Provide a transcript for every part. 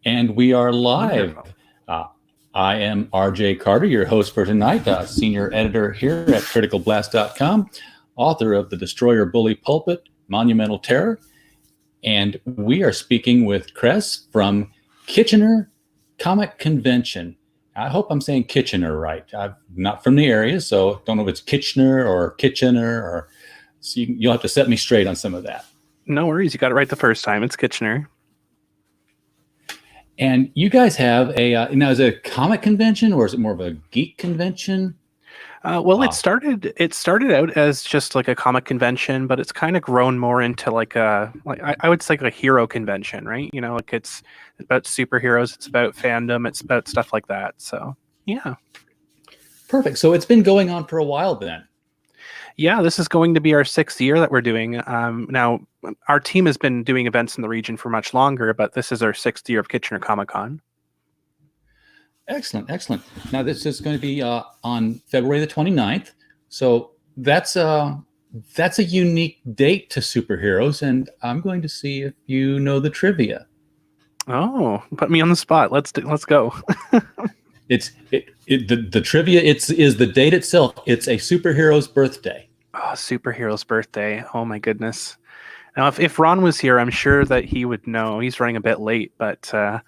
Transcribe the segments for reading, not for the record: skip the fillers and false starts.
And we are live. Wonderful. I am RJ Carter, your host for tonight, senior editor here at criticalblast.com, author of The Destroyer Bully Pulpit, Monumental Terror. And we are speaking with Cress from Kitchener Comic Convention. I hope I'm saying Kitchener right. I'm not from the area, so don't know if it's Kitchener or Kitchener, or so you'll have to set me straight on some of that. No worries. You got it right the first time. It's Kitchener. And you guys have now is it a comic convention or is it more of a geek convention? It started out as just like a comic convention, but it's kind of grown more into I would say like a hero convention, right? You know, like it's about superheroes, it's about fandom, it's about stuff like that. So yeah. Perfect. So it's been going on for a while then. Yeah, this is going to be our 6th year that we're doing. Now, our team has been doing events in the region for much longer, but this is our 6th year of Kitchener Comic Con. Excellent, excellent. Now, this is going to be on February the 29th. So that's a unique date to superheroes, and I'm going to see if you know the trivia. Oh, put me on the spot. Let's go. The trivia is the date itself. It's a superhero's birthday. Oh, superhero's birthday. Oh my goodness. Now, if Ron was here, I'm sure that he would know. He's running a bit late, but I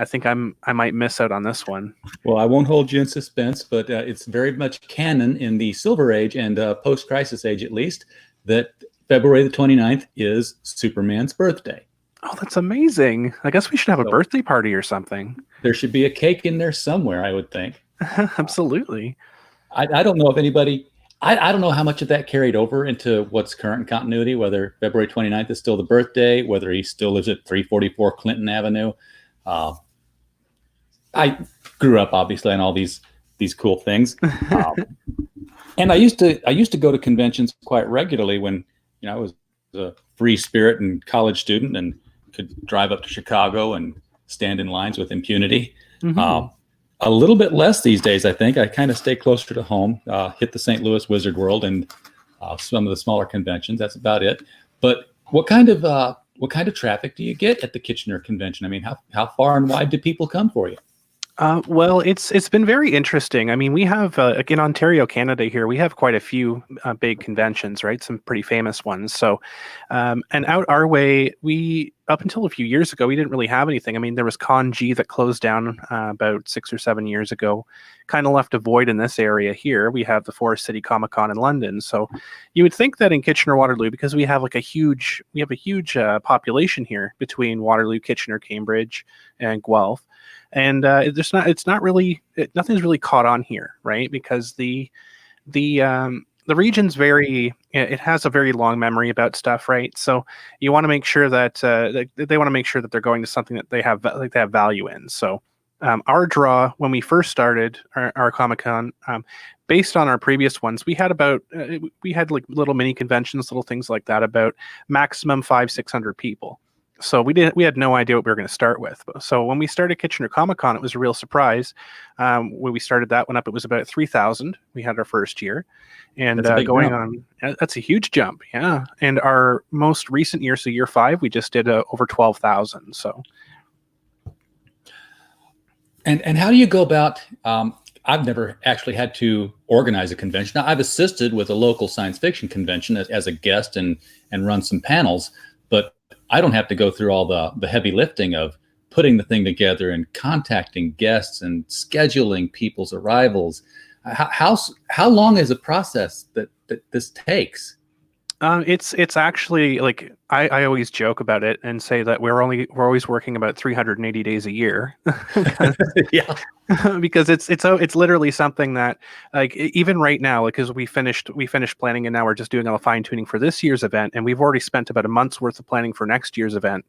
think I might miss out on this one. Well, I won't hold you in suspense, but it's very much canon in the Silver Age and post-Crisis Age, at least, that February the 29th is Superman's birthday. Oh, that's amazing. I guess we should have a birthday party or something. There should be a cake in there somewhere, I would think. Absolutely. I don't know if anybody... I don't know how much of that carried over into what's current continuity, whether February 29th is still the birthday, whether he still lives at 344 Clinton Avenue. I grew up, obviously, on all these cool things. And I used to go to conventions quite regularly when I was a free spirit and college student and could drive up to Chicago and stand in lines with impunity. Mm-hmm. A little bit less these days, I think. I kind of stay closer to home, hit the St. Louis Wizard World and some of the smaller conventions. That's about it. But what kind of traffic do you get at the Kitchener Convention? I mean, how far and wide do people come for you? Well, it's been very interesting. I mean, we have in Ontario, Canada here, we have quite a few big conventions, right? Some pretty famous ones. So, and out our way, up until a few years ago, we didn't really have anything. I mean, there was Con-G that closed down about 6 or 7 years ago, kind of left a void in this area here. We have the Forest City Comic Con in London. So you would think that in Kitchener-Waterloo, because we have a huge population here between Waterloo, Kitchener, Cambridge, and Guelph. And nothing's really caught on here, right? Because the region's it has a very long memory about stuff, right? So you want to make sure that they want to make sure that they're going to something that they have value in. So our draw when we first started our Comic-Con, based on our previous ones, we had like little mini conventions, little things like that, about maximum 500-600 people. So we had no idea what we were going to start with. So when we started Kitchener Comic Con, it was a real surprise. When we started that one up, it was about 3,000. We had our first year, and that's a huge jump. Yeah. And our most recent year, so year 5, we just did over 12,000. So. And how do you go about? I've never actually had to organize a convention. Now, I've assisted with a local science fiction convention as a guest and run some panels, but I don't have to go through all the heavy lifting of putting the thing together and contacting guests and scheduling people's arrivals. How long is a process that this takes? It's actually like I always joke about it and say that we're always working about 380 days a year. Yeah. Because it's literally something that, like, even right now, like, because we finished planning and now we're just doing all the fine tuning for this year's event, and we've already spent about a month's worth of planning for next year's event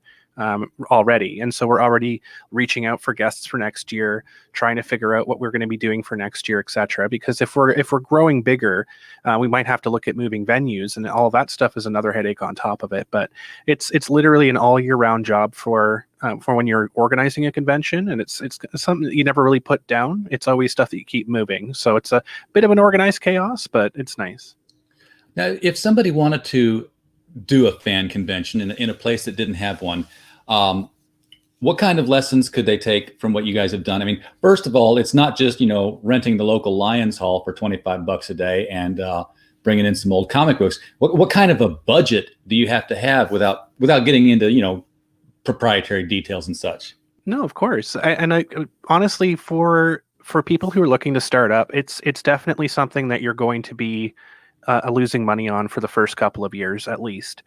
already. And so we're already reaching out for guests for next year, trying to figure out what we're going to be doing for next year, etc. Because if we're growing bigger, we might have to look at moving venues, and all that stuff is another headache on top of it. But it's literally an all year round job for when you're organizing a convention, and it's something that you never really put down. It's always stuff that you keep moving. So it's a bit of an organized chaos, but it's nice. Now, if somebody wanted to do a fan convention in a place that didn't have one, what kind of lessons could they take from what you guys have done? I mean, first of all, it's not just, renting the local Lions Hall for 25 bucks a day and bringing in some old comic books. What kind of a budget do you have to have without getting into, proprietary details and such? No, of course. I honestly, for people who are looking to start up, it's definitely something that you're going to be losing money on for the first couple of years at least.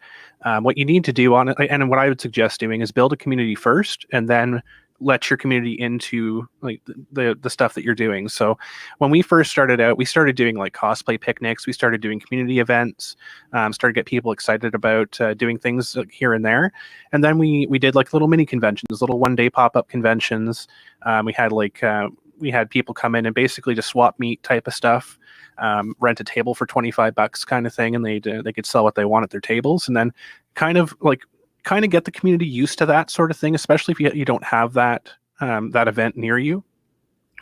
What you need to do on it, and what I would suggest doing, is build a community first, and then let your community into like the stuff that you're doing. So when we first started out, we started doing like cosplay picnics. We started doing community events, started to get people excited about doing things here and there. And then we did like little mini conventions, little one-day pop-up conventions. We had people come in and basically just swap meet type of stuff, rent a table for 25 bucks kind of thing, and they could sell what they want at their tables, and then kind of get the community used to that sort of thing, especially if you don't have that event near you,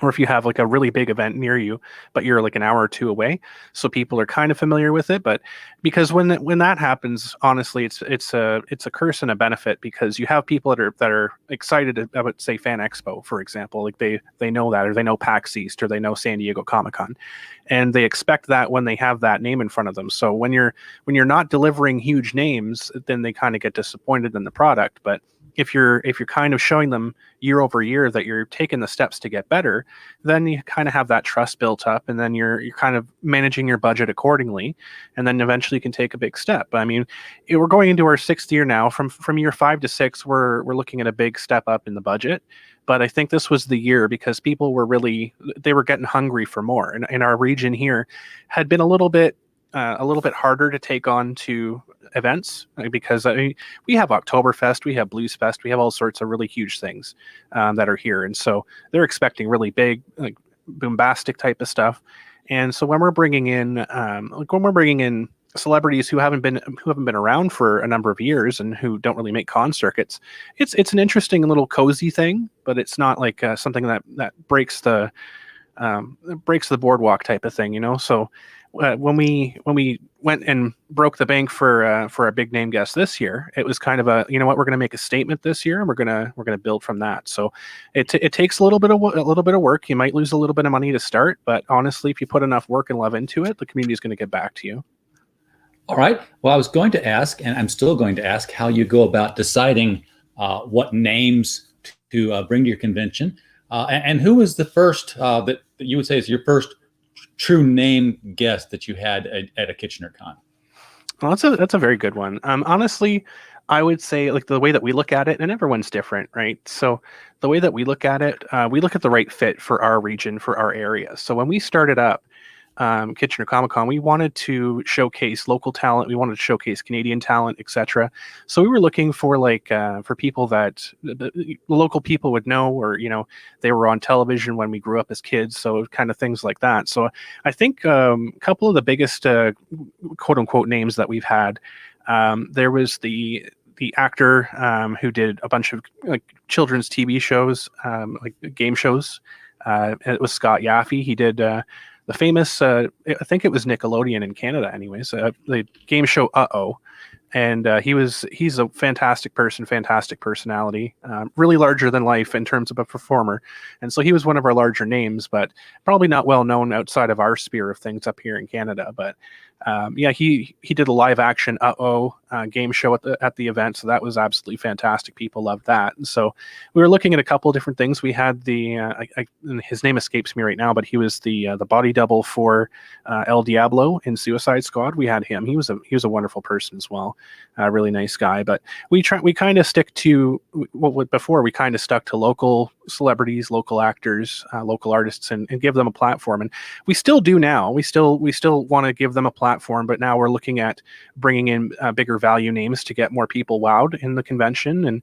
or if you have like a really big event near you, but you're like an hour or two away. So people are kind of familiar with it. But because when that happens, honestly, it's a curse and a benefit, because you have people that are excited about, say, Fan Expo, for example. Like they know that, or they know PAX East, or they know San Diego Comic-Con, and they expect that when they have that name in front of them. So when you're not delivering huge names, then they kind of get disappointed in the product. But if you're kind of showing them year over year that you're taking the steps to get better, then you kind of have that trust built up, and then you're kind of managing your budget accordingly, and then eventually you can take a big step. I mean, we're going into our 6th year now. From year 5 to 6, we're looking at a big step up in the budget. But I think this was the year, because people were getting hungry for more, and our region here had been a little bit harder to take on to events, because we have Oktoberfest, we have Blues Fest, we have all sorts of really huge things that are here, and so they're expecting really big, like bombastic type of stuff. And so when we're bringing in celebrities who haven't been around for a number of years and who don't really make con circuits, it's an interesting little cozy thing, but it's not like something that breaks the boardwalk type of thing, So when we went and broke the bank for a big name guest this year, it was kind of we're going to make a statement this year, and we're gonna build from that. So it takes a little bit of work. You might lose a little bit of money to start, but honestly, if you put enough work and love into it, the community is going to get back to you. All right. Well, I was going to ask, and I'm still going to ask, how you go about deciding what names to bring to your convention, and who was the first that you would say is your first true name guest that you had at a Kitchener Con? Well, that's a very good one. Honestly, I would say, like, the way that we look at it, and everyone's different, right? So the way that we look at it, we look at the right fit for our region, for our area. So when we started up Kitchener Comic-Con, we wanted to showcase local talent. We wanted to showcase Canadian talent, etc. So we were looking for for people that the local people would know, or they were on television when we grew up as kids. So kind of things like that. So I think a couple of the biggest quote unquote names that we've had. There was the actor who did a bunch of like children's TV shows, like game shows. It was Scott Yaffe. He did the famous, I think it was Nickelodeon in Canada anyways, the game show Uh-Oh. And he's a fantastic person, fantastic personality, really larger than life in terms of a performer. And so he was one of our larger names, but probably not well known outside of our sphere of things up here in Canada. But he did a live action Uh-Oh game show at the event, so that was absolutely fantastic. People loved that. And so we were looking at a couple of different things. We had his name escapes me right now, but he was the body double for El Diablo in Suicide Squad. We had him. He was a wonderful person as well. A really nice guy. But we kind of stick to before we kind of stuck to local celebrities, local actors, local artists, and give them a platform. And we still do now. We still want to give them a platform, but now we're looking at bringing in bigger value names to get more people wowed in the convention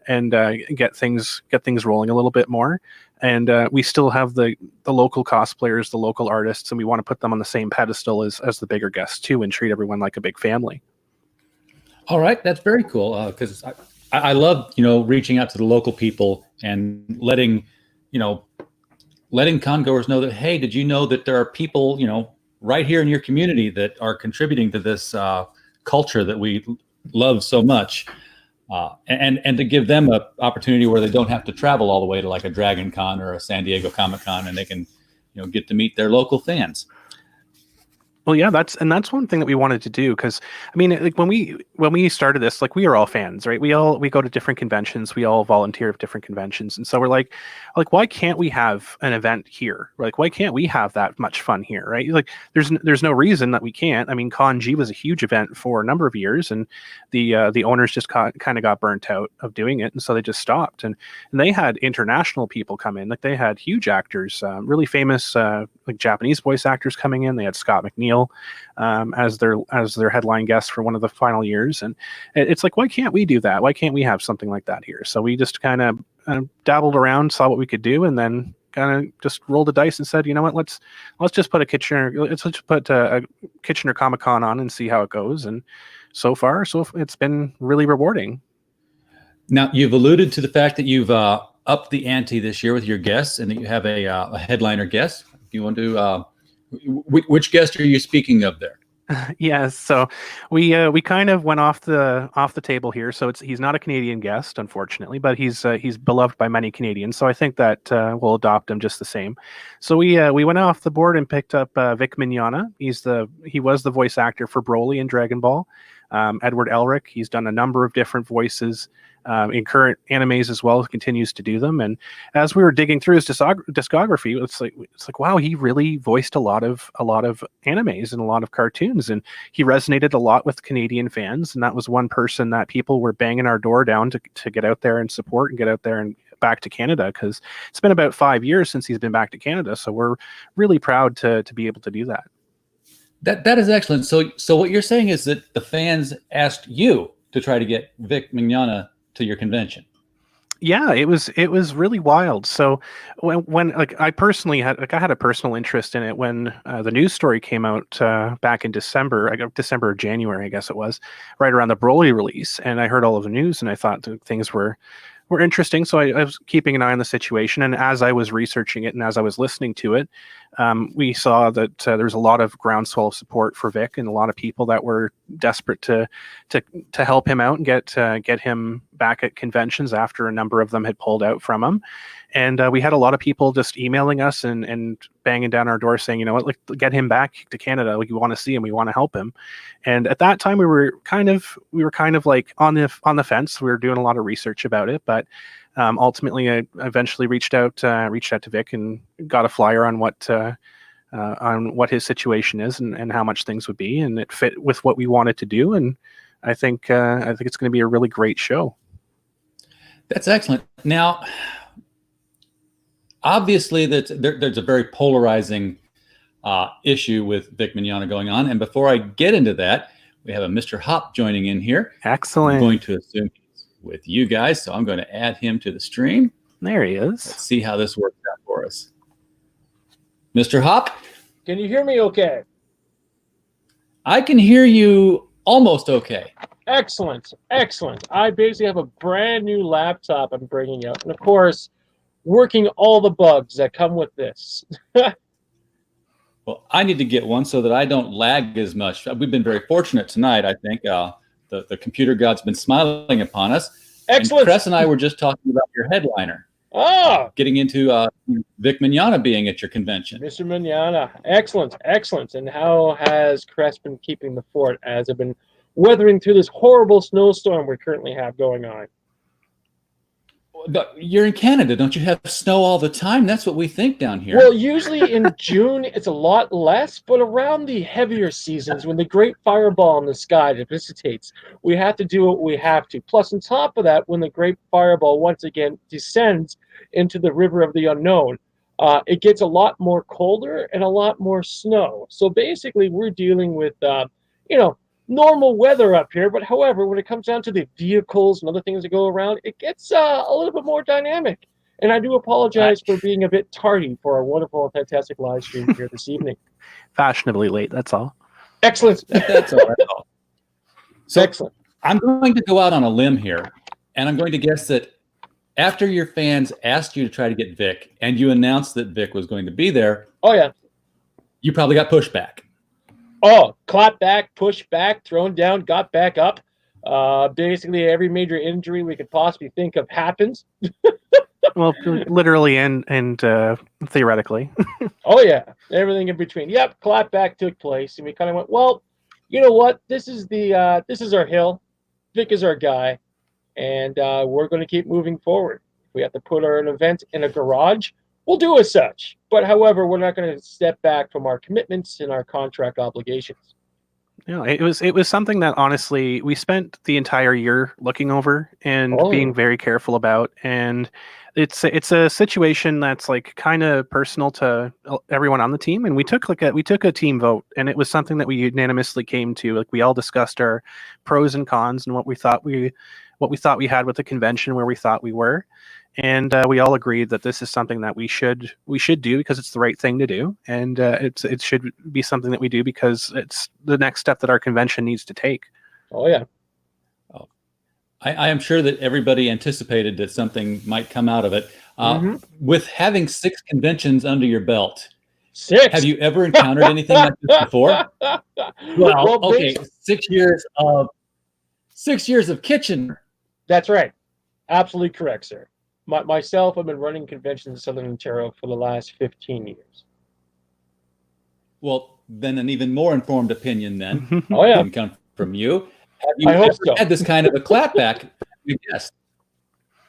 and get things rolling a little bit more. And we still have the local cosplayers, the local artists, and we want to put them on the same pedestal as the bigger guests too, and treat everyone like a big family. All right, that's very cool, because I love reaching out to the local people and letting congoers know that, hey, did you know that there are people right here in your community that are contributing to this culture that we love so much. and to give them an opportunity where they don't have to travel all the way to like a Dragon Con or a San Diego Comic Con, and they can, get to meet their local fans. Well, yeah, that's one thing that we wanted to do, because I mean, like when we started this, like we are all fans, right? We go to different conventions, we all volunteer at different conventions, and so we're like why can't we have an event here? Like, why can't we have that much fun here, right? Like, there's no reason that we can't. I mean, Con G was a huge event for a number of years, and the owners just kind of got burnt out of doing it, and so they just stopped. And they had international people come in, like they had huge actors, really famous like Japanese voice actors coming in. They had Scott McNeil as their headline guest for one of the final years, and it's like, why can't we do that? Why can't we have something like that here? So we just kind of dabbled around, saw what we could do, and then kind of just rolled the dice and said, you know what, let's just put a Kitchener Comic Con on and see how it goes. And so far, it's been really rewarding. Now, you've alluded to the fact that you've upped the ante this year with your guests, and that you have a headliner guest. If you want to, which guest are you speaking of there? Yes, so we kind of went off the table here. So he's not a Canadian guest, unfortunately, but he's beloved by many Canadians. So I think that we'll adopt him just the same. So we went off the board and picked up Vic Mignogna. He was the voice actor for Broly in Dragon Ball. Edward Elric, he's done a number of different voices in current animes as well, continues to do them. And as we were digging through his discography, it's like wow, he really voiced a lot of animes and a lot of cartoons, and he resonated a lot with Canadian fans. And that was one person that people were banging our door down to get out there and support and get out there and back to Canada, because it's been about 5 years since he's been back to Canada. So we're really proud to be able to do that. That is excellent. So what you're saying is that the fans asked you to try to get Vic Mignogna to your convention. Yeah, it was really wild. So when like I personally had I had a personal interest in it when the news story came out back in December or January, I guess it was, right around the Broly release, and I heard all of the news, and I thought that things were interesting. So I was keeping an eye on the situation, and as I was researching it and as I was listening to it, we saw that there's a lot of groundswell of support for Vic, and a lot of people that were desperate to help him out and get him back at conventions after a number of them had pulled out from him. And we had a lot of people just emailing us and banging down our door saying, you know what, like, get him back to Canada. Like, we want to see him. We want to help him. And at that time, we were kind of like on the fence. We were doing a lot of research about it, but ultimately, I eventually reached out to Vic and got a flyer on what his situation is and how much things would be, and it fit with what we wanted to do. And I think it's going to be a really great show. That's excellent. Now, obviously, there's a very polarizing issue with Vic Mignogna going on. And before I get into that, we have a Mr. Hop joining in here. Excellent. I'm going to assume he's with you guys, so I'm going to add him to the stream. There he is. Let's see how this works out for us. Mr. Hop? Can you hear me okay? I can hear you almost okay. Excellent. I basically have a brand new laptop I'm bringing out, and of course, working all the bugs that come with this. Well, I need to get one so that I don't lag as much. We've been very fortunate tonight, I think. The computer god's been smiling upon us. Excellent. And Cress and I were just talking about your headliner. Getting into Vic Mignogna being at your convention. Mr. Mignogna. Excellent. And how has Cress been keeping the fort as I've been weathering through this horrible snowstorm we currently have going on? You're in Canada. Don't you have snow all the time? That's what we think down here. Well, usually in June, it's a lot less, but around the heavier seasons, when the great fireball in the sky dissipates, we have to do what we have to. Plus, on top of that, when the great fireball once again descends into the river of the unknown, it gets a lot more colder and a lot more snow. So basically, we're dealing with, normal weather up here, but however, when it comes down to the vehicles and other things that go around, it gets a little bit more dynamic. And I do apologize for being a bit tardy for our wonderful and fantastic live stream here this evening. Fashionably late, that's all. Excellent. That's all. So excellent. I'm going to go out on a limb here, and I'm going to guess that after your fans asked you to try to get Vic, and you announced that Vic was going to be there, oh yeah, you probably got pushback. Oh, clap back, push back, thrown down, got back up. Basically, every major injury we could possibly think of happens. Well, literally and theoretically. Oh yeah, everything in between. Yep, clapback took place, and we kind of went, well, you know what? This is our hill. Vic is our guy, and we're going to keep moving forward. If we have to put an event in a garage, we'll do as such. But however, we're not going to step back from our commitments and our contract obligations. It was something that honestly we spent the entire year looking over and being very careful about, and it's a situation that's like kind of personal to everyone on the team, and we took a team vote, and it was something that we unanimously came to. Like, we all discussed our pros and cons and what we thought we had with the convention, where we thought we were. And we all agreed that this is something that we should do because it's the right thing to do, and it should be something that we do because it's the next step that our convention needs to take. Oh yeah. I am sure that everybody anticipated that something might come out of it. With having 6 conventions under your belt, 6. Have you ever encountered anything like this before? Well, okay, 6 years of kitchen. That's right. Absolutely correct, sir. Myself, I've been running conventions in Southern Ontario for the last 15 years. Well, then an even more informed opinion then Oh yeah, can come from you. Have you I hope ever so. had this kind of a clapback? Yes.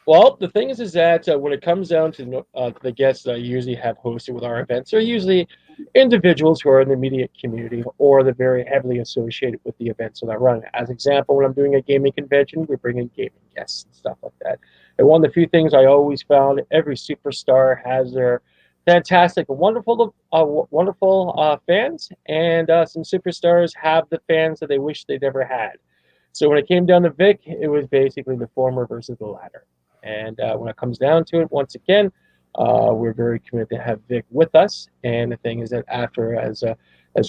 Well, the thing is that when it comes down to the guests that I usually have hosted with our events, they're usually individuals who are in the immediate community or they're very heavily associated with the events that I run. As example, when I'm doing a gaming convention, we bring in gaming guests and stuff like that. And one of the few things I always found, every superstar has their fantastic, wonderful fans, and some superstars have the fans that they wish they never had. So when it came down to Vic, it was basically the former versus the latter. And when it comes down to it, once again, we're very committed to have Vic with us. And the thing is that after, as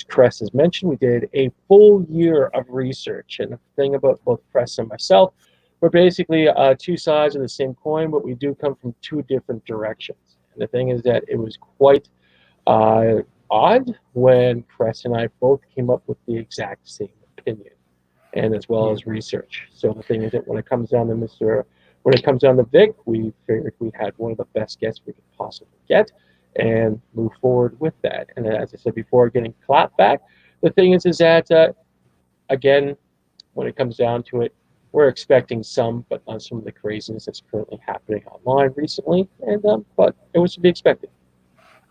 Cress has mentioned, we did a full year of research. And the thing about both Cress and myself, we're basically 2 sides of the same coin, but we do come from 2 different directions. And the thing is that it was quite odd when Cress and I both came up with the exact same opinion, and as well as research. So the thing is that when it comes down to Vic, we figured we had one of the best guests we could possibly get and move forward with that. And as I said before, getting clapped back, the thing is that, again, when it comes down to it, we're expecting some, but not some of the craziness that's currently happening online recently. And but it was to be expected.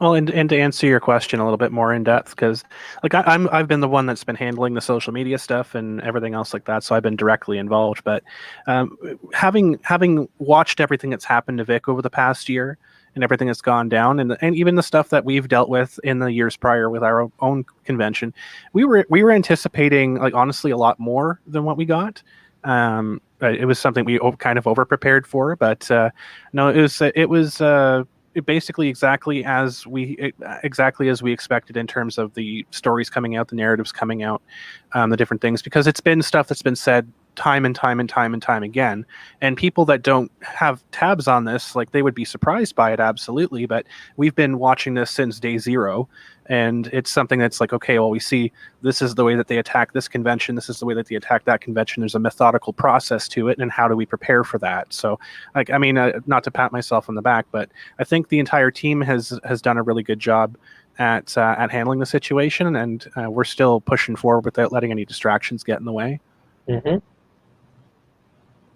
Well, and to answer your question a little bit more in depth, because like I've been the one that's been handling the social media stuff and everything else like that, so I've been directly involved. But having watched everything that's happened to Vic over the past year and everything that's gone down, and even the stuff that we've dealt with in the years prior with our own convention, we were anticipating, like, honestly, a lot more than what we got. It was something we kind of over prepared for, but no, it was basically exactly as we expected in terms of the stories coming out, the narratives coming out, the different things, because it's been stuff that's been said time and time and time and time again, and people that don't have tabs on this, like, they would be surprised by it, absolutely. But we've been watching this since day 0, and it's something that's like, okay, well, we see this is the way that they attack this convention, this is the way that they attack that convention. There's a methodical process to it, and how do we prepare for that? So, like, I mean, not to pat myself on the back, but I think the entire team has done a really good job at handling the situation, and we're still pushing forward without letting any distractions get in the way. Mm-hmm.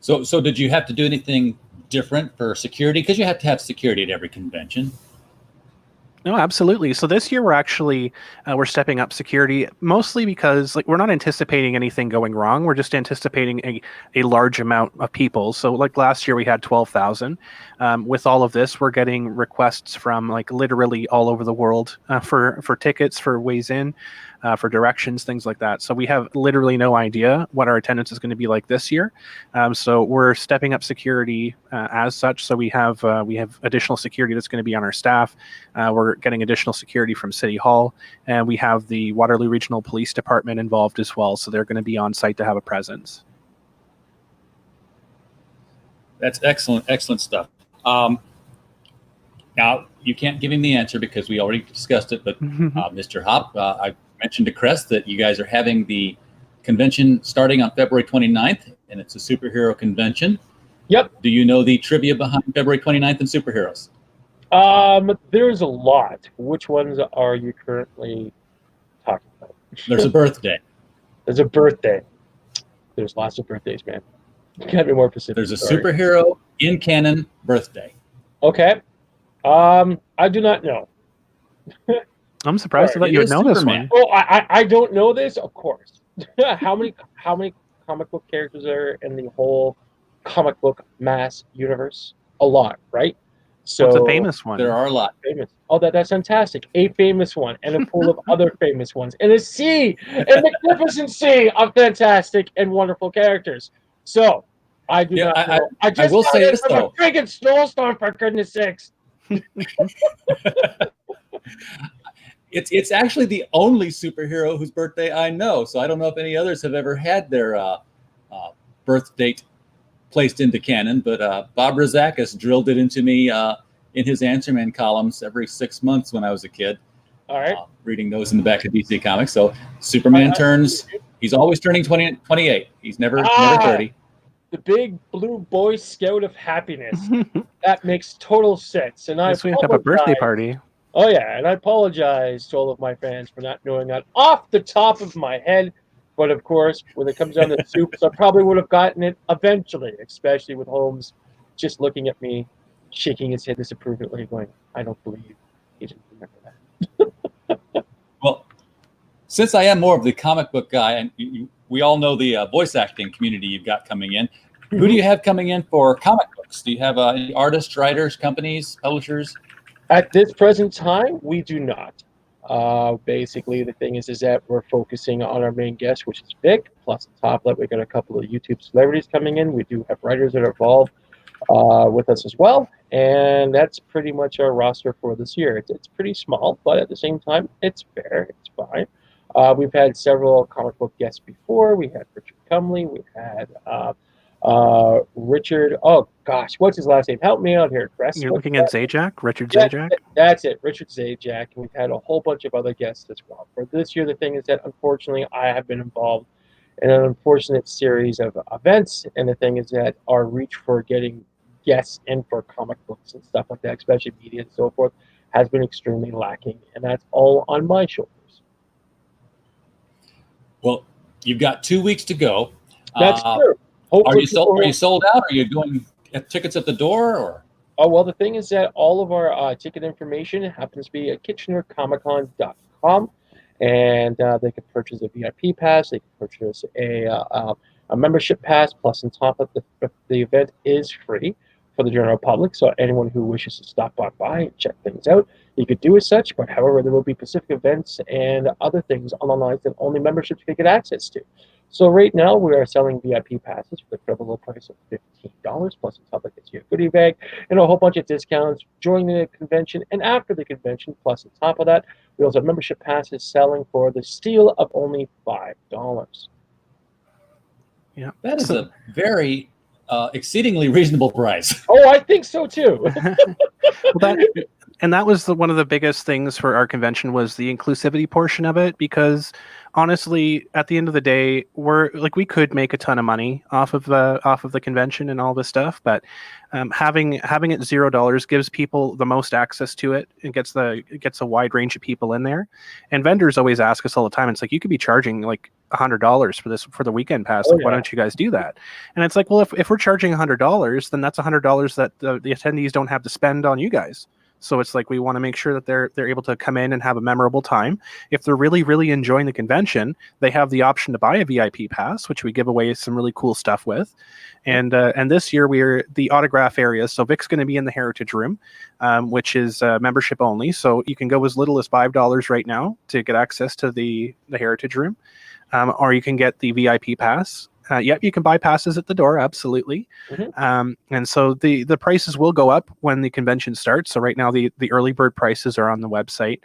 So did you have to do anything different for security? Because you have to have security at every convention. No, absolutely. So this year we're actually we're stepping up security, mostly because, like, we're not anticipating anything going wrong. We're just anticipating a large amount of people. So, like, last year we had 12,000. With all of this, we're getting requests from, like, literally all over the world for tickets, for ways in, for directions, things like that. So we have literally no idea what our attendance is going to be like this year. So we're stepping up security as such. So we have additional security that's going to be on our staff. We're getting additional security from City Hall, and we have the Waterloo Regional Police Department involved as well. So they're going to be on site to have a presence. That's excellent stuff. Now, you can't give him the answer because we already discussed it, but Mr. Hop, I mentioned to Crest that you guys are having the convention starting on February 29th, and it's a superhero convention. Yep. Do you know the trivia behind February 29th and superheroes? There's a lot. Which ones are you currently talking about? There's a birthday. There's a birthday. There's lots of birthdays, man. You gotta be more specific. There's a superhero in canon birthday. Okay. I do not know. I'm surprised that you would know this one. Oh, I don't know this, of course. How many comic book characters are in the whole comic book mass universe? A lot, right? So What's a famous one? There are a lot. Famous. Oh, that's fantastic. A famous one and a pool of other famous ones. And a sea, a magnificent sea of fantastic and wonderful characters. So I do not know. I just will say this, from though. a friggin' snowstorm, for goodness sakes. It's actually the only superhero whose birthday I know. So I don't know if any others have ever had their birth date placed into canon, but Bob Rozakis drilled it into me in his Answer Man columns every 6 months when I was a kid. All right. Reading those in the back of DC Comics. So Superman he's always turning 28. He's never 30. The big blue Boy Scout of happiness. That makes total sense. And we have a birthday party. Oh, yeah, and I apologize to all of my fans for not knowing that off the top of my head. But, of course, when it comes down to soups, I probably would have gotten it eventually, especially with Holmes just looking at me, shaking his head disapprovingly, going, I don't believe he didn't remember that. Well, since I am more of the comic book guy, and we all know the voice acting community you've got coming in, who do you have coming in for comic books? Do you have any artists, writers, companies, publishers? At this present time, we do not. Basically, the thing is that we're focusing on our main guest, which is Vic. Plus, on top of that, we got a couple of YouTube celebrities coming in. We do have writers that are involved with us as well, and that's pretty much our roster for this year. It's pretty small, but at the same time, it's fair. It's fine. We've had several comic book guests before. We had Richard Cumley. We had Richard. Oh gosh, what's his last name? Help me out here, Chris. You're looking at Zajac, Richard Zajac. That's it, Richard Zajac. And we've had a whole bunch of other guests as well. For this year, the thing is that unfortunately, I have been involved in an unfortunate series of events, and the thing is that our reach for getting guests in for comic books and stuff like that, especially media and so forth, has been extremely lacking, and that's all on my shoulders. Well, you've got 2 weeks to go. That's true. Are you sold out? Are you doing tickets at the door? Or? Oh, well, the thing is that all of our ticket information happens to be at KitchenerComicCon.com, and they can purchase a VIP pass. They can purchase a membership pass. Plus, on top of the event is free for the general public. So anyone who wishes to stop on by and check things out, you could do as such. But however, there will be specific events and other things on the lines that only memberships can get access to. So right now we are selling VIP passes for the incredible price of $15. Plus, on top of that, gets you a goodie bag and a whole bunch of discounts during the convention and after the convention. Plus, on top of that, we also have membership passes selling for the steal of only $5. Yeah, that is a very exceedingly reasonable price. Oh, I think so too. And that was one of the biggest things for our convention was the inclusivity portion of it, because honestly, at the end of the day, we could make a ton of money off of the convention and all this stuff, but having it $0 gives people the most access to it. It gets a wide range of people in there, and vendors always ask us all the time. It's like, you could be charging like $100 for the weekend pass. Why don't you guys do that? And it's like, well, if we're charging $100, then that's $100 that the attendees don't have to spend on you guys. So it's like, we want to make sure that they're able to come in and have a memorable time. If they're really, really enjoying the convention, they have the option to buy a VIP pass, which we give away some really cool stuff with. And this year we're the autograph area. So Vic's going to be in the Heritage Room, which is membership only. So you can go as little as $5 right now to get access to the Heritage Room, or you can get the VIP pass. Yep, you can buy passes at the door, absolutely. Mm-hmm. And so the prices will go up when the convention starts. So right now the early bird prices are on the website.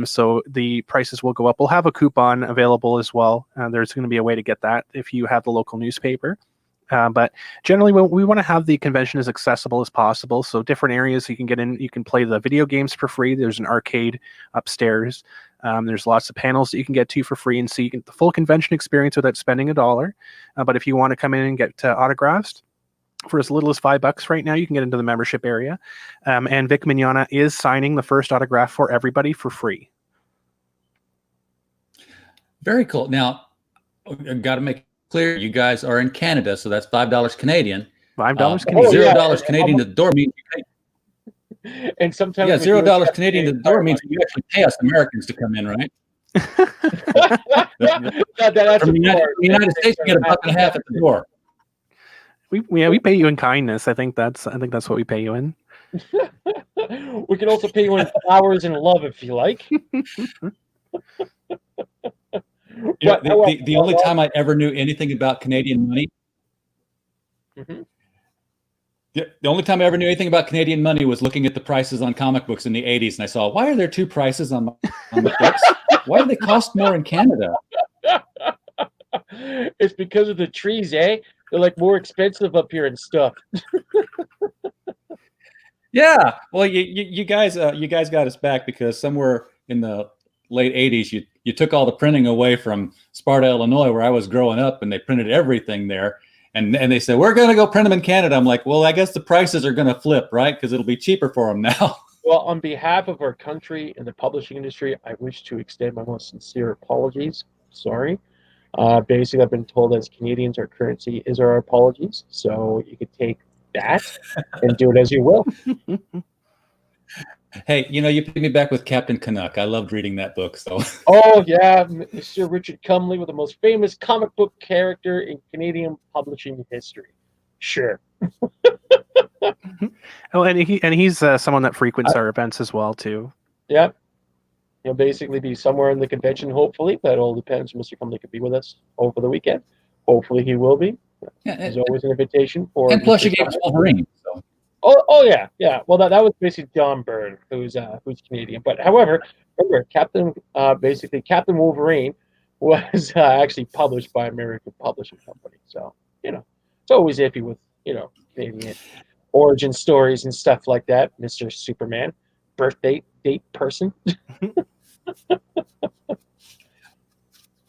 So the prices will go up. We'll have a coupon available as well. There's going to be a way to get that if you have the local newspaper. But generally, we want to have the convention as accessible as possible. So different areas you can get in. You can play the video games for free. There's an arcade upstairs. There's lots of panels that you can get to for free and see the full convention experience without spending $1. But if you want to come in and get autographs for as little as $5 right now, you can get into the membership area. And Vic Mignogna is signing the first autograph for everybody for free. Very cool. Now, I've got to make it clear, you guys are in Canada, so that's $5 Canadian. $5 Canadian. $0 Canadian to the door means you pay. And sometimes $0 Canadian to the door means you actually pay us Americans to come in, right? From the United States, you get $1.50 at the door. We pay you in kindness. I think that's what we pay you in. We can also pay you in flowers and love if you like. The only time I ever knew anything about Canadian money. Mm-hmm. The only time I ever knew anything about Canadian money was looking at the prices on comic books in the 80s, and I saw, why are there two prices on the books? Why do they cost more in Canada? It's because of the trees, eh? They're like more expensive up here and stuff. Yeah, well, you guys got us back because somewhere in the late 80s, you took all the printing away from Sparta, Illinois, where I was growing up, and they printed everything there. And they said, we're going to go print them in Canada. I'm like, well, I guess the prices are going to flip, right? Because it'll be cheaper for them now. Well, on behalf of our country and the publishing industry, I wish to extend my most sincere apologies. Sorry. Basically, I've been told as Canadians, our currency is our apologies. So you could take that and do it as you will. Hey, you picked me back with Captain Canuck. I loved reading that book. So. Oh, yeah. Mr. Richard Cumley was the most famous comic book character in Canadian publishing history. Sure. Oh, and he's someone that frequents our events as well, too. Yeah. He'll basically be somewhere in the convention, hopefully. That all depends. Mr. Cumley could be with us over the weekend. Hopefully he will be. Yeah, There's always an invitation for. And plus, you gave us Wolverine. So. Oh yeah. Well, that was basically Don Byrne, who's Canadian. But however, remember, Captain Wolverine was actually published by American Publishing Company. So it's always iffy with Canadian origin stories and stuff like that. Mr. Superman, birthday date person.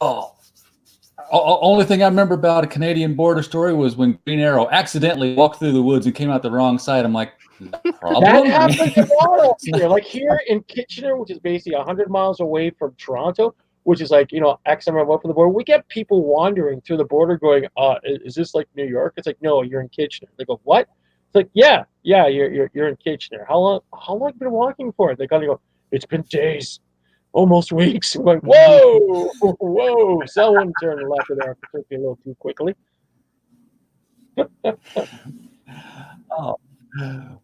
Oh. Only thing I remember about a Canadian border story was when Green Arrow accidentally walked through the woods and came out the wrong side. I'm like, problem? That happens a lot up here. Like here in Kitchener, which is basically 100 miles away from Toronto, which is like, X amount away from the border. We get people wandering through the border going, is this like New York? It's like, no, you're in Kitchener. They go, what? It's like, yeah, you're in Kitchener. How long have you been walking for? They kind of go, it's been days. Almost weeks. I'm going, whoa! Someone turned left there. Took me a little too quickly. Oh,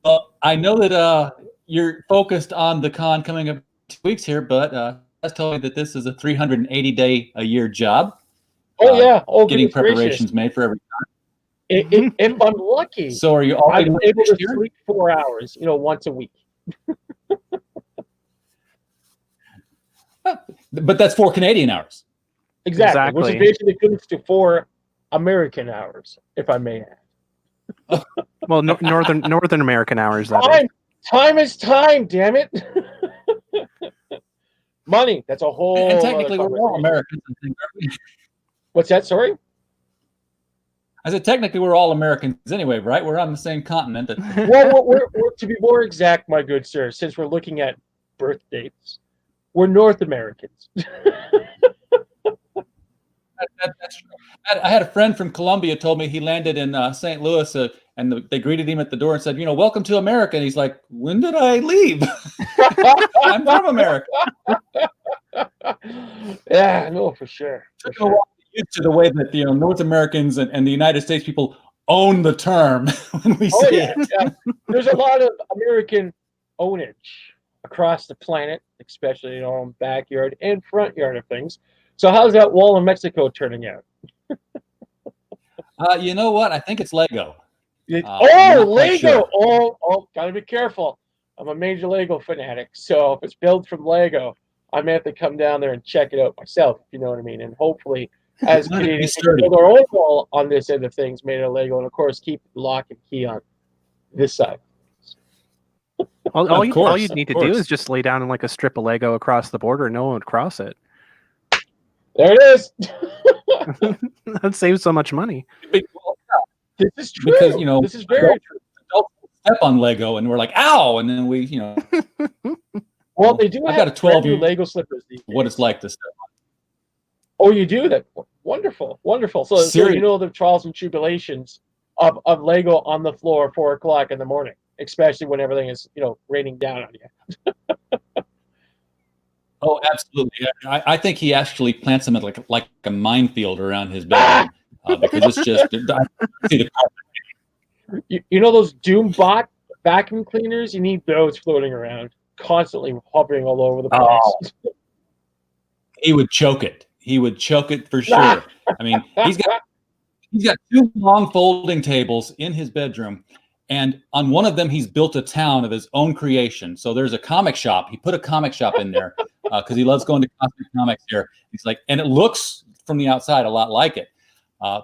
well, I know that you're focused on the con coming up in 2 weeks here, but that's told me that this is a 380-day-a-year job. Oh yeah, getting preparations made for every con. If I'm lucky, so are you I'm able to sleep 4 hours, once a week. But that's 4 Canadian hours. Exactly. Which is basically equivalent to 4 American hours, if I may add. Well, Northern American hours. Time is time, damn it. Money. That's a whole. And technically, we're all Americans. What's that? Sorry. I said technically we're all Americans anyway, right? We're on the same continent. Well, we're to be more exact, my good sir, since we're looking at birth dates. We're North Americans. That's true. I had a friend from Colombia told me he landed in St. Louis and they greeted him at the door and said, welcome to America. And he's like, when did I leave? I'm from America. Yeah, no, for sure. Used to the way that North Americans and the United States people own the term when we say it. Yeah. There's a lot of American ownage across the planet, especially in our own backyard and front yard of things. So how's that wall in Mexico turning out? You know what? I think it's Lego. Lego! Sure. Oh, gotta be careful. I'm a major Lego fanatic. So if it's built from Lego, I may have to come down there and check it out myself, if you know what I mean. And hopefully as Let it be Canadians sturdy. build our own wall on this end of things made of Lego, and of course keep lock and key on this side. All course, you'd need of to do course. is just lay down like a strip of Lego across the border, and no one would cross it. There it is. That saves so much money. This is true. Because, you know, this is very true. adults step on Lego and we're like, ow, and then we, you know, Well, they do I've have got a 12 brand new year Lego slippers these what days. it's like to step on. Oh, you do that? Wonderful, wonderful. So you know the trials and tribulations of Lego on the floor at 4 o'clock in the morning, especially when everything is, you know, raining down on you. Oh, absolutely. I think he actually plants them at like a minefield around his bedroom because it's just. I see the You know those Doombot vacuum cleaners? You need those floating around, constantly hovering all over the place. he would choke it. He would choke it for sure. I mean, he's got 2 long folding tables in his bedroom, and on one of them he's built a town of his own creation. So there's a comic shop. He put a comic shop in there because he loves going to cosmic comics here. He's like, and it looks from the outside a lot like it.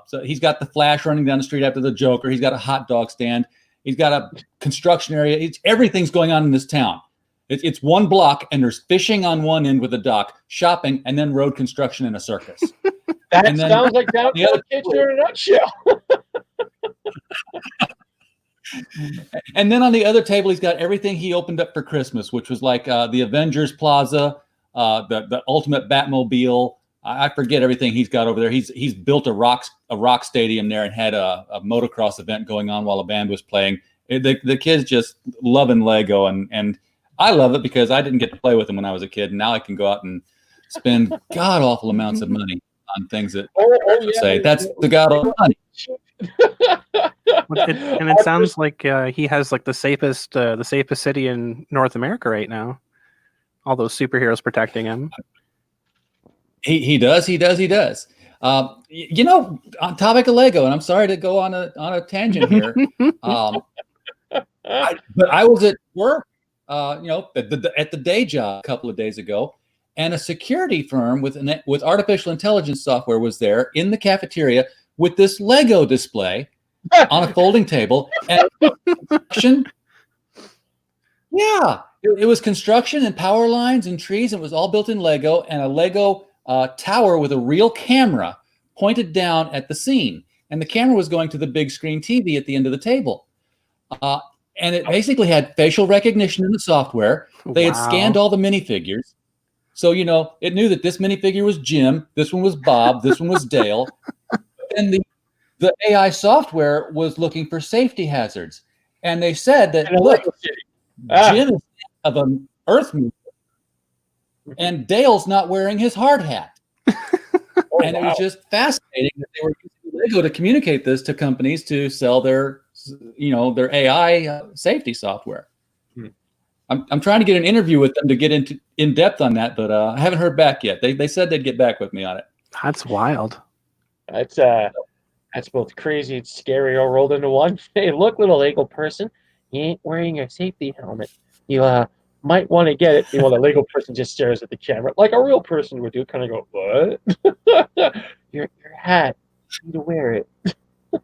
So he's got the Flash running down the street after the Joker. He's got a hot dog stand. He's got a construction area. Everything's going on in this town. It's one block, and there's fishing on one end with a dock, shopping, and then road construction and a circus. That sounds like downtown Kitchener in a nutshell. And then on the other table, he's got everything he opened up for Christmas, which was like the Avengers Plaza, the Ultimate Batmobile. I forget everything he's got over there. He's built a rock stadium there and had a motocross event going on while a band was playing. The kids just loving Lego, and I love it because I didn't get to play with them when I was a kid, and now I can go out and spend god awful amounts of money on things that say that's the god awful money. And it sounds like he has like the safest city in North America right now. All those superheroes protecting him. He does. You know, on topic of Lego, and I'm sorry to go on a tangent here, but I was at work, you know, at the day job a couple of days ago, and a security firm with artificial intelligence software was there in the cafeteria with this Lego display on a folding table, and yeah, it was construction and power lines and trees, and it was all built in Lego, and a Lego tower with a real camera pointed down at the scene, and the camera was going to the big screen TV at the end of the table, and it basically had facial recognition in the software. They had scanned all the minifigures, so you know it knew that this minifigure was Jim, this one was Bob, this one was Dale, and the AI software was looking for safety hazards, and they said that look, Jim is of an Earth movement, and Dale's not wearing his hard hat. And it was just fascinating that they were using Lego to communicate this to companies to sell their AI safety software. I'm trying to get an interview with them to get in depth on that, but I haven't heard back yet. They said they'd get back with me on it. That's wild. That's both crazy and scary all rolled into one. Hey, look, little Lego person, you ain't wearing your safety helmet. You might want to get it. You know, the Lego person just stares at the camera like a real person would do. Kind of go, what? your hat. You need to wear it. But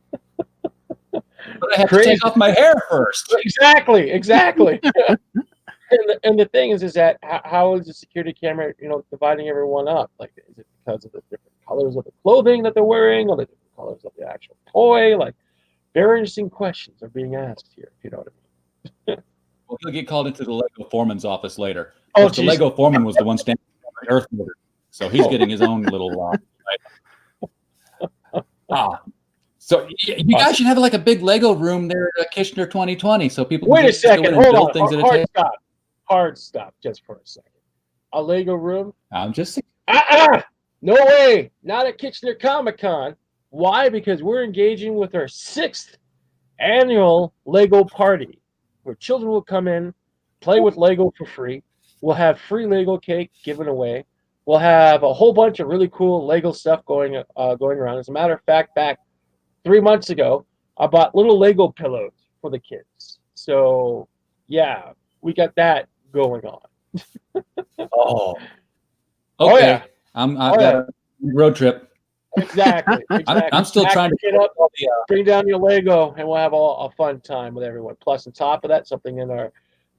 I have to take off my hair first. Exactly. And the thing is that how is the security camera, you know, dividing everyone up? Like, is it because of the different colors of the clothing that they're wearing, or the different colors of the actual toy? Like, very interesting questions are being asked here. If you know what I mean. Well, he'll get called into the Lego foreman's office later. Oh, the Lego foreman was the one standing on the Earth motor, so he's getting his own little. So you guys should have like a big Lego room there at Kitchener 2020 so people Wait can a second, hold on. Things at a hard stop just for a second. A Lego room? I'm just no way, not at Kitchener Comic-Con. Why? Because we're engaging with our 6th annual Lego party, where children will come in, play with Lego for free. We'll have free Lego cake given away. We'll have a whole bunch of really cool Lego stuff going around. As a matter of fact, back 3 months ago, I bought little Lego pillows for the kids. So, yeah, we got that going on. okay. Oh, yeah. I've got a road trip. Exactly. I'm still Pack trying to it up, bring down your Lego, and we'll have a fun time with everyone. Plus, on top of that, something in our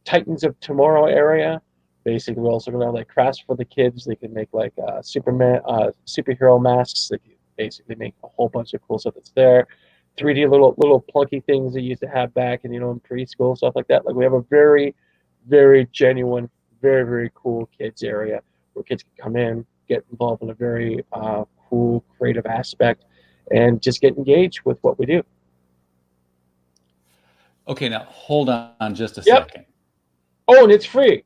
Titans of Tomorrow area. Basically, we're also going to have like crafts for the kids. They can make like superhero masks. They can basically make a whole bunch of cool stuff that's there. 3D little plunky things they used to have back in in preschool, stuff like that. Like we have a very, very genuine, very, very cool kids area where kids can come in, get involved in a very cool, creative aspect, and just get engaged with what we do. Okay, now hold on just a Yep. second. Oh, and it's free.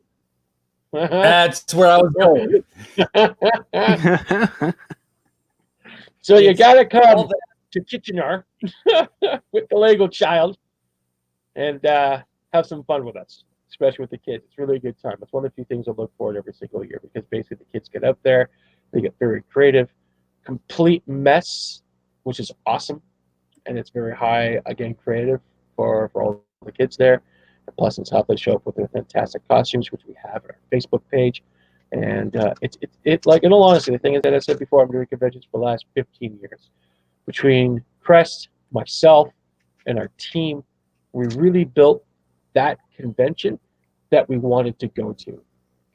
That's where I was going. So you gotta come to Kitchener with the Lego child and have some fun with us, especially with the kids. It's really a good time. It's one of the few things I look forward to every single year because basically the kids get out there, they get very creative, complete mess, which is awesome, and it's very high again creative for all the kids there. And plus, it's how they show up with their fantastic costumes, which we have on our Facebook page. And it's like, in all honesty, the thing is that I said before, I'm doing conventions for the last 15 years. Between Crest, myself, and our team, we really built that convention that we wanted to go to.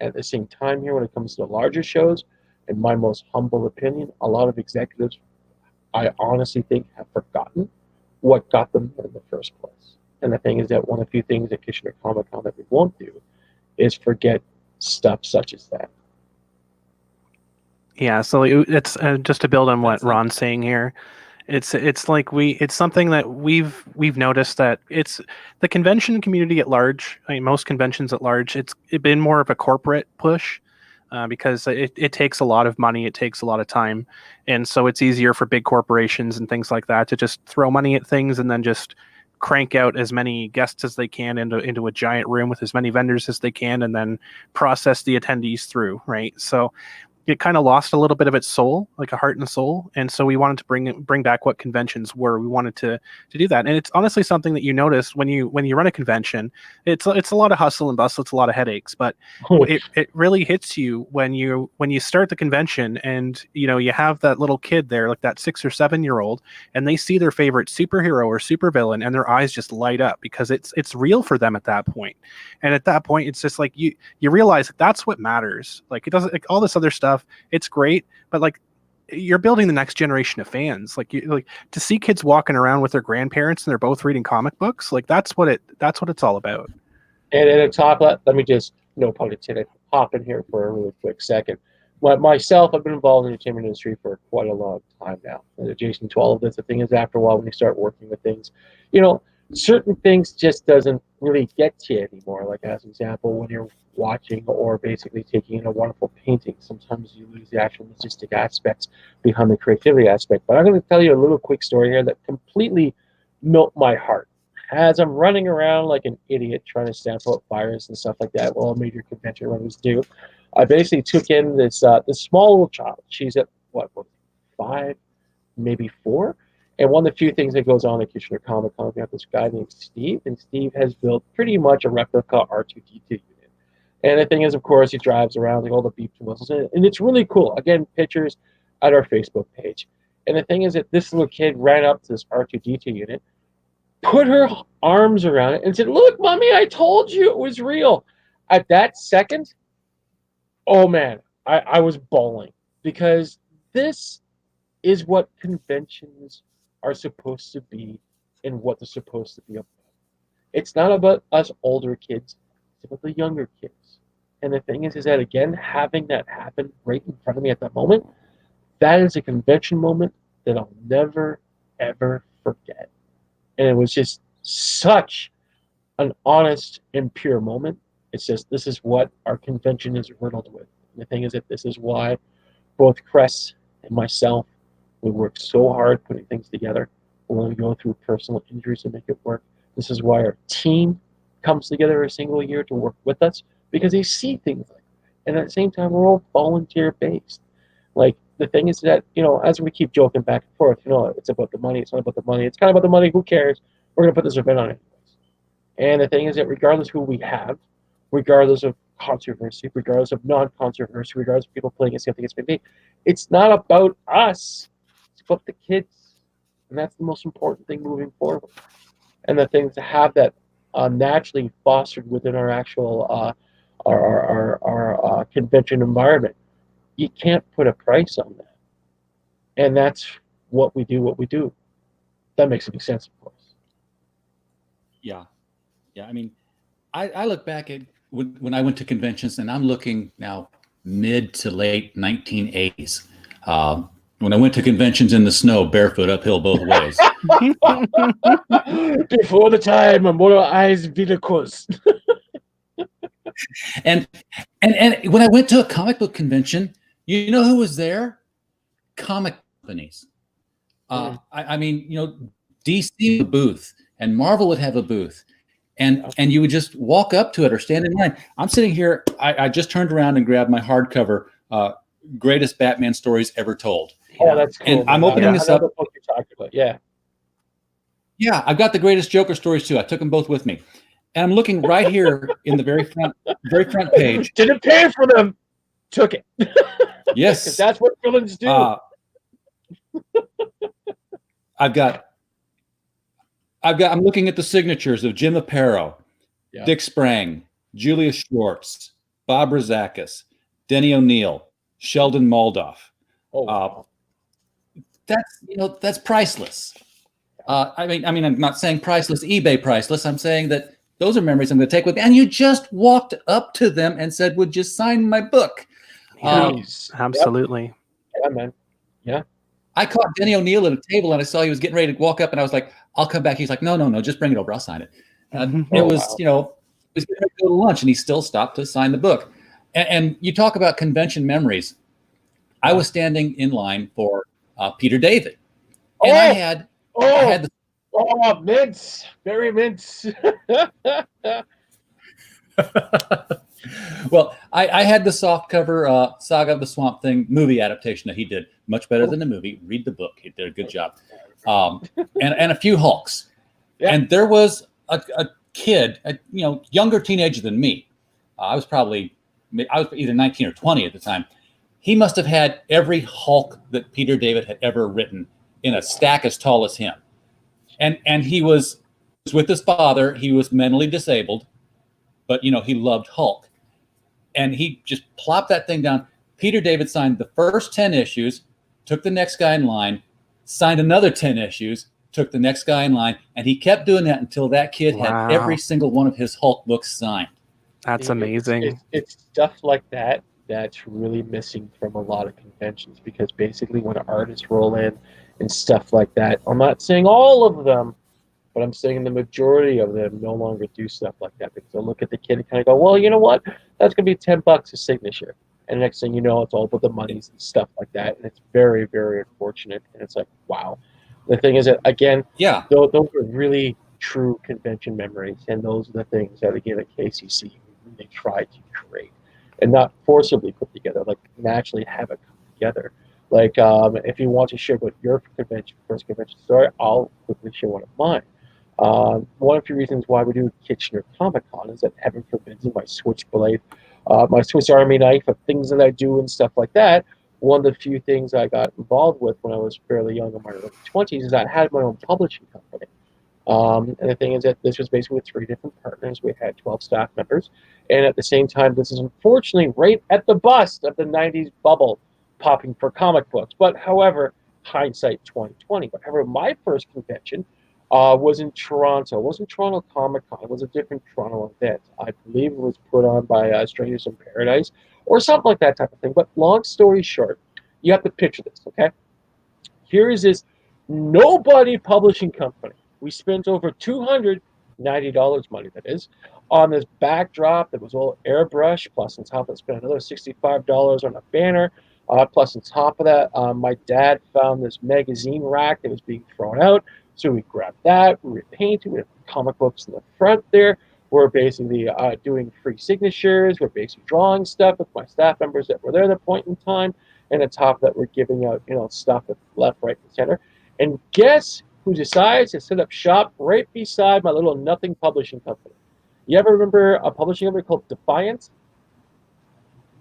At the same time here, when it comes to the larger shows, in my most humble opinion, a lot of executives, I honestly think, have forgotten what got them there in the first place. And the thing is that one of the few things at Kitchener Comic Con that we won't do is forget stuff such as that. Yeah, so it's just to build on what Ron's saying here. It's like it's something that we've noticed that it's the convention community at large. I mean, most conventions at large, it's been more of a corporate push because it takes a lot of money, it takes a lot of time, and so it's easier for big corporations and things like that to just throw money at things and then just crank out as many guests as they can into a giant room with as many vendors as they can and then process the attendees through, right? So it kind of lost a little bit of its soul, like a heart and soul. And so we wanted to bring back what conventions were. We wanted to do that. And it's honestly something that you notice when you run a convention. It's a lot of hustle and bustle. It's a lot of headaches, but it really hits you when you start the convention and you have that little kid there, like that 6 or 7 year old, and they see their favorite superhero or supervillain and their eyes just light up because it's real for them at that point. And at that point, it's just like you realize that's what matters. Like it doesn't, like all this other stuff, it's great, but like you're building the next generation of fans. Like to see kids walking around with their grandparents and they're both reading comic books, like that's what it's all about. And at the top, let me just, no pun intended, hop in here for a really quick second. Myself, I've been involved in the entertainment industry for quite a long time now. And adjacent to all of this, the thing is, after a while, when you start working with things, certain things just doesn't really get to you anymore. Like, as an example, when you're watching or basically taking in a wonderful painting, sometimes you lose the actual logistic aspects behind the creativity aspect. But I'm going to tell you a little quick story here that completely melted my heart. As I'm running around like an idiot trying to stamp out fires and stuff like that, well, major convention runners do, I basically took in this small little child. She's at, what 5, maybe 4? And one of the few things that goes on at Kitchener Comic Con, we have this guy named Steve, and Steve has built pretty much a replica R2-D2 unit. And the thing is, of course, he drives around like all the beeps and whistles, and it's really cool. Again, pictures at our Facebook page. And the thing is that this little kid ran up to this R2-D2 unit, put her arms around it, and said, "Look, Mommy, I told you it was real." At that second, oh man, I was bawling because this is what conventions are supposed to be and what they're supposed to be about. It's not about us older kids, it's about the younger kids. And the thing is that, again, having that happen right in front of me at that moment, that is a convention moment that I'll never, ever forget. And it was just such an honest and pure moment. It's just, this is what our convention is riddled with. And the thing is that this is why both Cress and myself, we work so hard putting things together. We're going to go through personal injuries to make it work. This is why our team comes together every single year to work with us, because they see things like that. And at the same time, we're all volunteer-based. Like, the thing is that, as we keep joking back and forth, it's about the money, it's not about the money, it's kind of about the money, who cares? We're going to put this event on anyways. And the thing is that regardless who we have, regardless of controversy, regardless of non-controversy, regardless of people playing against something it's been made, it's not about us. flip the kids, and that's the most important thing moving forward. And the things to have that naturally fostered within our actual our convention environment. You can't put a price on that, and that's what we do. What we do. That makes any sense, of course. Yeah. Yeah. I mean, I look back at when I went to conventions, and I'm looking now mid to late 1980s. When I went to conventions in the snow, barefoot uphill both ways. Before the time of motorized vehicles. And when I went to a comic book convention, you know who was there? Comic companies. I mean, DC would have a booth, and Marvel would have a booth, and you would just walk up to it or stand in line. I'm sitting here. I just turned around and grabbed my hardcover, greatest Batman stories ever told. Oh, that's cool. And I'm opening this up. Book you're talking about. Yeah. Yeah, I've got the greatest Joker stories too. I took them both with me, and I'm looking right here in the very front page. Didn't pay for them. Took it. Yes, because that's what villains do. I'm looking at the signatures of Jim Aparo, Dick Sprang, Julius Schwartz, Bob Rozakis, Denny O'Neil, Sheldon Moldoff. Oh, wow. That's priceless. I mean, I'm not saying priceless, eBay priceless. I'm saying that those are memories I'm going to take with me. And you just walked up to them and said, "Would you sign my book?" Absolutely. Yep. Yeah, man. Yeah. I caught Denny O'Neil at a table, and I saw he was getting ready to walk up, and I was like, "I'll come back." He's like, "No, just bring it over. I'll sign it." It was, it was getting ready to go to lunch, and he still stopped to sign the book. And you talk about convention memories. I was standing in line for Peter David, and I had mints, very mints. Well, I had the softcover Saga of the Swamp Thing movie adaptation that he did, much better than the movie. Read the book; he did a good job. And a few Hulks, and there was a kid, younger teenager than me. I was either 19 or 20 at the time. He must have had every Hulk that Peter David had ever written in a stack as tall as him. And he was with his father. He was mentally disabled, but he loved Hulk. And he just plopped that thing down. Peter David signed the first 10 issues, took the next guy in line, signed another 10 issues, took the next guy in line, and he kept doing that until that kid had every single one of his Hulk books signed. That's amazing. It's stuff like that that's really missing from a lot of conventions, because basically when artists roll in and stuff like that, I'm not saying all of them, but I'm saying the majority of them no longer do stuff like that, because they'll look at the kid and kind of go, well, you know what? That's going to be $10 a signature. And next thing you know, it's all about the monies and stuff like that. And it's very, very unfortunate. And it's like, wow. The thing is that, again, those are really true convention memories. And those are the things that, again, at KCC, we really try to create and not forcibly put together, like naturally have it come together. Like, if you want to share about your first convention story, I'll quickly share one of mine. One of the reasons why we do Kitchener Comic Con is that, heaven forbid, my switchblade, my Swiss Army knife of things that I do and stuff like that. One of the few things I got involved with when I was fairly young, in my early 20s, is I had my own publishing company. And the thing is that this was basically with 3 different partners. We had 12 staff members. And at the same time, this is unfortunately right at the bust of the 90s bubble popping for comic books. But however, hindsight 2020. But however, my first convention was in Toronto. It wasn't Toronto Comic Con. It was a different Toronto event. I believe it was put on by Strangers in Paradise or something like that type of thing. But long story short, you have to picture this, okay? Here is this nobody publishing company. We spent over $290 money, that is, on this backdrop that was all airbrush, plus on top of it, spent another $65 on a banner. Plus on top of that, my dad found this magazine rack that was being thrown out. So we grabbed that, we repainted, we had comic books in the front there. We're basically doing free signatures. We're basically drawing stuff with my staff members that were there at that point in time. And on top of that, we're giving out, stuff at left, right, and center. And guess who decides to set up shop right beside my little nothing publishing company? You ever remember a publishing company called Defiance?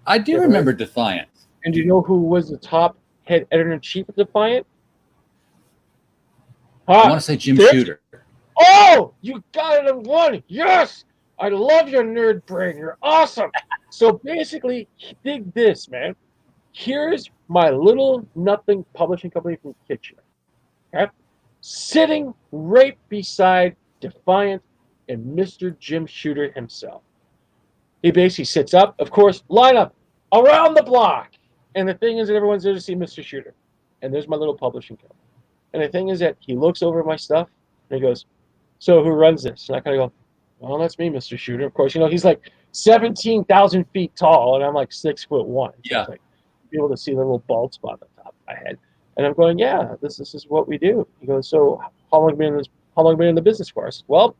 I do remember Defiance. And do you know who was the top head editor-in-chief of Defiant? I want to say Jim This? Shooter. Oh, you got it in one. Yes. I love your nerd brain. You're awesome. So basically, dig this, man. Here's my little nothing publishing company from Kitchener. Okay? Sitting right beside Defiant and Mr. Jim Shooter himself. He basically sits up, of course, line up around the block. And the thing is that everyone's there to see Mr. Shooter. And there's my little publishing company. And the thing is that he looks over my stuff and he goes, so who runs this? And I kind of go, well, that's me, Mr. Shooter. Of course, he's like 17,000 feet tall, and I'm like 6'1". So Yeah. it's like be able to see the little bald spot on the top of my head. And I'm going, yeah, this is what we do. He goes, so how long have you been in the business for? I said, well,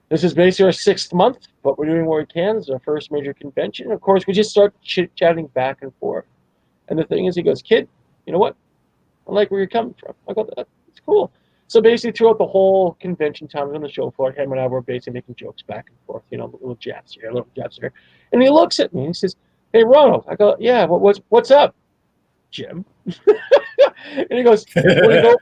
this is basically our 6th month, but we're doing what we can. This is our first major convention. Of course, we just start chit-chatting back and forth. And the thing is, he goes, kid, you know what? I like where you're coming from. I go, that's cool. So basically, throughout the whole convention time, I was on the show floor. Him and I were basically making jokes back and forth, little jabs here, little jabs there. And he looks at me and he says, hey, Ronald. I go, yeah, what's up, Jim? And he goes, want to go?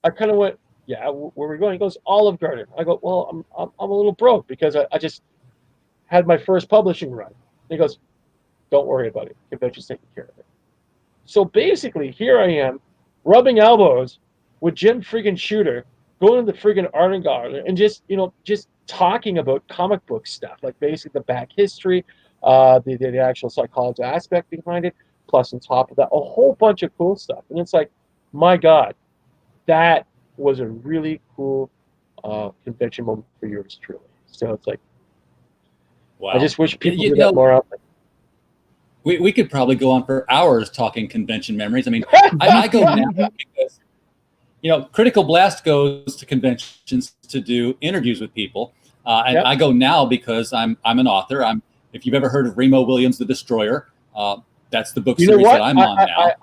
I kind of went, yeah, where are we going? He goes, Olive Garden. I go, well, I'm a little broke because I just had my first publishing run. And he goes, don't worry about it. Convention's taking care of it. So basically, here I am, rubbing elbows with Jim friggin' Shooter, going to the friggin' Art and Garden and just talking about comic book stuff, like basically the back history, the actual psychology aspect behind it, plus on top of that, a whole bunch of cool stuff. And it's like, my God, that was a really cool convention moment for yours truly. So it's like, wow. I just wish people did that more often. We could probably go on for hours talking convention memories. I mean, I go now because, Critical Blast goes to conventions to do interviews with people. And I go now because I'm an author. If you've ever heard of Remo Williams, The Destroyer, that's the book series that I'm on now.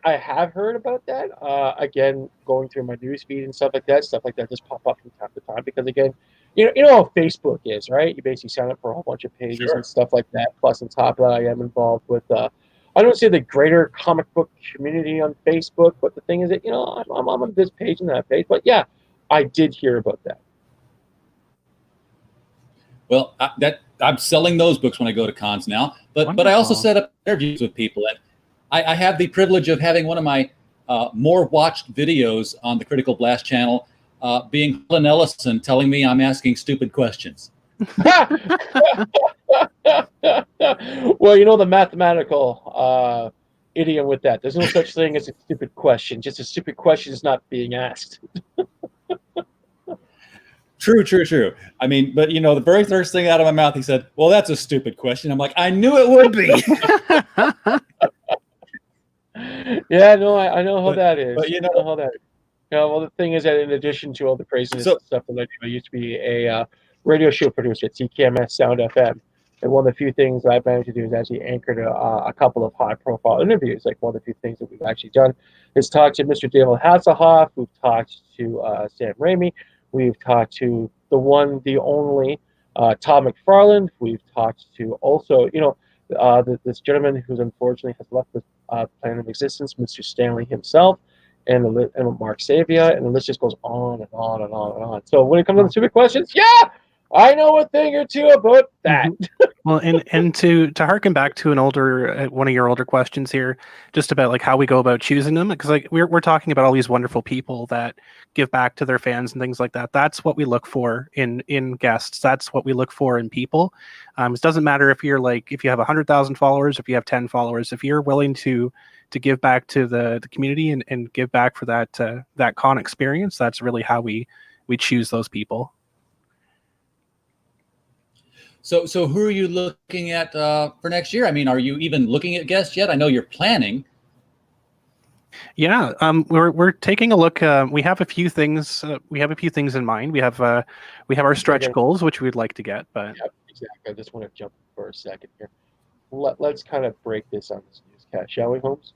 I have heard about that. Again, going through my news feed and stuff like that just pop up from time to time because, again, you know how Facebook is, right? You basically sign up for a whole bunch of pages and stuff like that. Plus, on top of that, I am involved with, I don't say the greater comic book community on Facebook, but the thing is that, I'm on this page and that page. But yeah, I did hear about that. Well, I'm selling those books when I go to cons now, but I also set up interviews with people, and I have the privilege of having one of my more watched videos on the Critical Blast channel being Helen Ellison telling me I'm asking stupid questions. Well, the mathematical idiom with that. There's no such thing as a stupid question. Just a stupid question is not being asked. True. I mean, but the very first thing out of my mouth, he said, well, that's a stupid question. I'm like, I knew it would be. Yeah, no, I know how that is. But I know how that is. Well, the thing is that in addition to all the craziness and stuff that I used to be a radio show producer at CKMS Sound FM. And one of the few things I've managed to do is actually anchored a couple of high-profile interviews. Like one of the few things that we've actually done is talk to Mr. David Hasselhoff. We've talked to Sam Raimi. We've talked to the one, the only Todd McFarlane. We've talked to also, this gentleman who's unfortunately has left the planet of existence, Mr. Stanley himself, and Mark Savia, and the list just goes on and on and on and on. So when it comes to the stupid questions, yeah, I know a thing or two about that. Well, and to harken back to an older one of your older questions here, just about like how we go about choosing them, because like we're talking about all these wonderful people that give back to their fans and things like that. That's what we look for in guests. That's what we look for in people. It doesn't matter if you have 100,000 followers, if you have 10 followers, if you're willing to give back to the community and give back for that con experience. That's really how we choose those people. So who are you looking at for next year? I mean, are you even looking at guests yet? I know you're planning. Yeah, we're taking a look. We have a few things. We have a few things in mind. We have our stretch goals, which we'd like to get. But yep, exactly. I just want to jump for a second here. Let's kind of break this on this newscast, shall we, Holmes?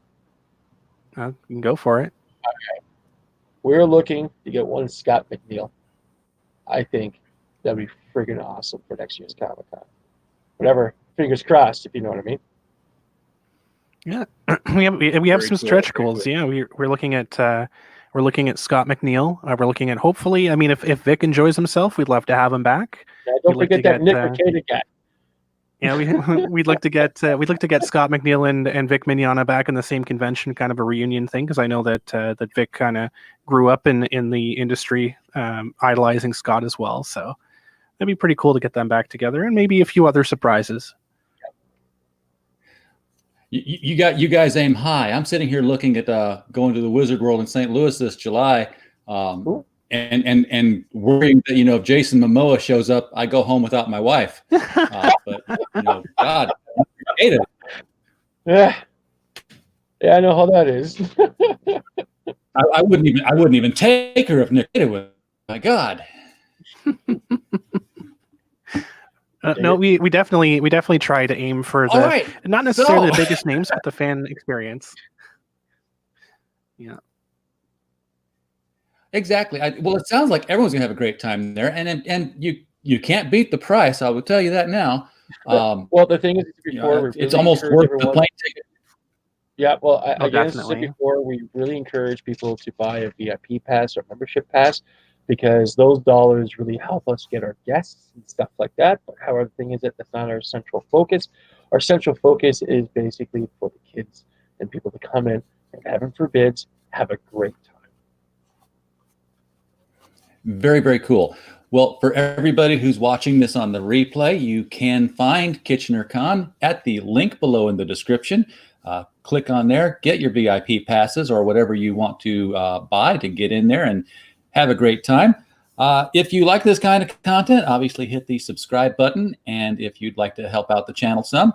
You can go for it. Okay. We're looking to get one Scott McNeil. I think that'd be friggin' awesome for next year's Comic-Con. Whatever, fingers crossed, if you know what I mean. Yeah, we have some stretch goals. Yeah, we're looking at We're looking at Scott McNeil. We're looking at hopefully. I mean, if Vic enjoys himself, we'd love to have him back. Yeah, don't We'd like forget to that get, Nick Mercator guy. Yeah, we'd like to get Scott McNeil and Vic Mignogna back in the same convention, kind of a reunion thing, because I know that that Vic kind of grew up in the industry, idolizing Scott as well. So it'd be pretty cool to get them back together, and maybe a few other surprises. You guys aim high. I'm sitting here looking at going to the Wizard World in St. Louis this July, and worrying that if Jason Momoa shows up, I go home without my wife. But God, I hate it. Yeah, I know how that is. I wouldn't even take her if Nick hated it. My God. No, we definitely try to aim for the not necessarily the biggest names, but the fan experience. Yeah, exactly. Well, it sounds like everyone's gonna have a great time there, and you can't beat the price. I will tell you that now. Well, the thing is, it's almost worth the plane ticket. Yeah, well, I guess definitely. before we really encourage people to buy a VIP pass or membership pass, because those dollars really help us get our guests and stuff like that. But however, the thing is that that's not our central focus. Our central focus is basically for the kids and people to come in and, heaven forbids, have a great time. Very, very cool. Well, for everybody who's watching this on the replay, you can find KitchenerCon at the link below in the description. Click on there, get your VIP passes or whatever you want to buy to get in there and have a great time. If you like this kind of content, obviously hit the subscribe button. And if you'd like to help out the channel some,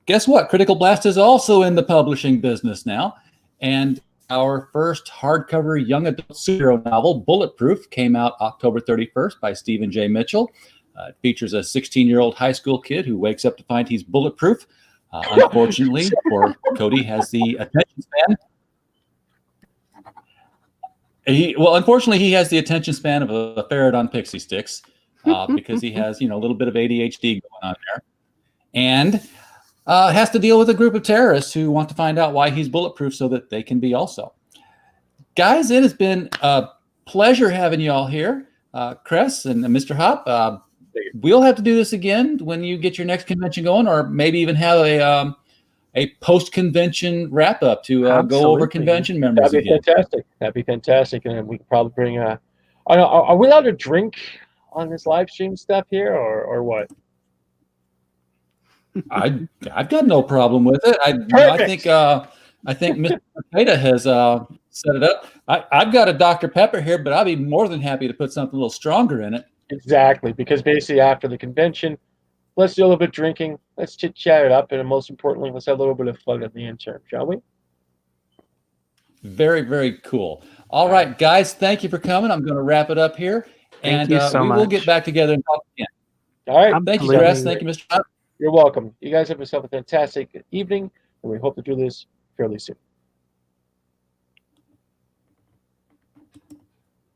guess what? Critical Blast is also in the publishing business now. And our first hardcover young adult superhero novel, Bulletproof, came out October 31st by Stephen J. Mitchell. It features a 16-year-old high school kid who wakes up to find he's bulletproof. Unfortunately for Cody, has the attention span. Unfortunately, he has the attention span of a ferret on pixie sticks because he has, a little bit of ADHD going on there, and has to deal with a group of terrorists who want to find out why he's bulletproof so that they can be also. Guys, it has been a pleasure having you all here, Chris and Mr. Hop. We'll have to do this again when you get your next convention going, or maybe even have a post-convention wrap-up to go over convention memories again. That'd be fantastic. And we could probably bring are we allowed to drink on this live stream stuff here, or what? I've got no problem with it. I think Mr. Potato has set it up. I've got a Dr. Pepper here, but I'd be more than happy to put something a little stronger in it. Exactly, because basically after the convention, let's do a little bit of drinking, let's chit-chat it up, and most importantly, let's have a little bit of fun at the end term, shall we? Very, very cool. All right, guys, thank you for coming. I'm going to wrap it up here, and we will get back together and talk again. All right. Thank you, Chris. Thank you, Mr. Hop. You're welcome. You guys have yourself a fantastic evening, and we hope to do this fairly soon.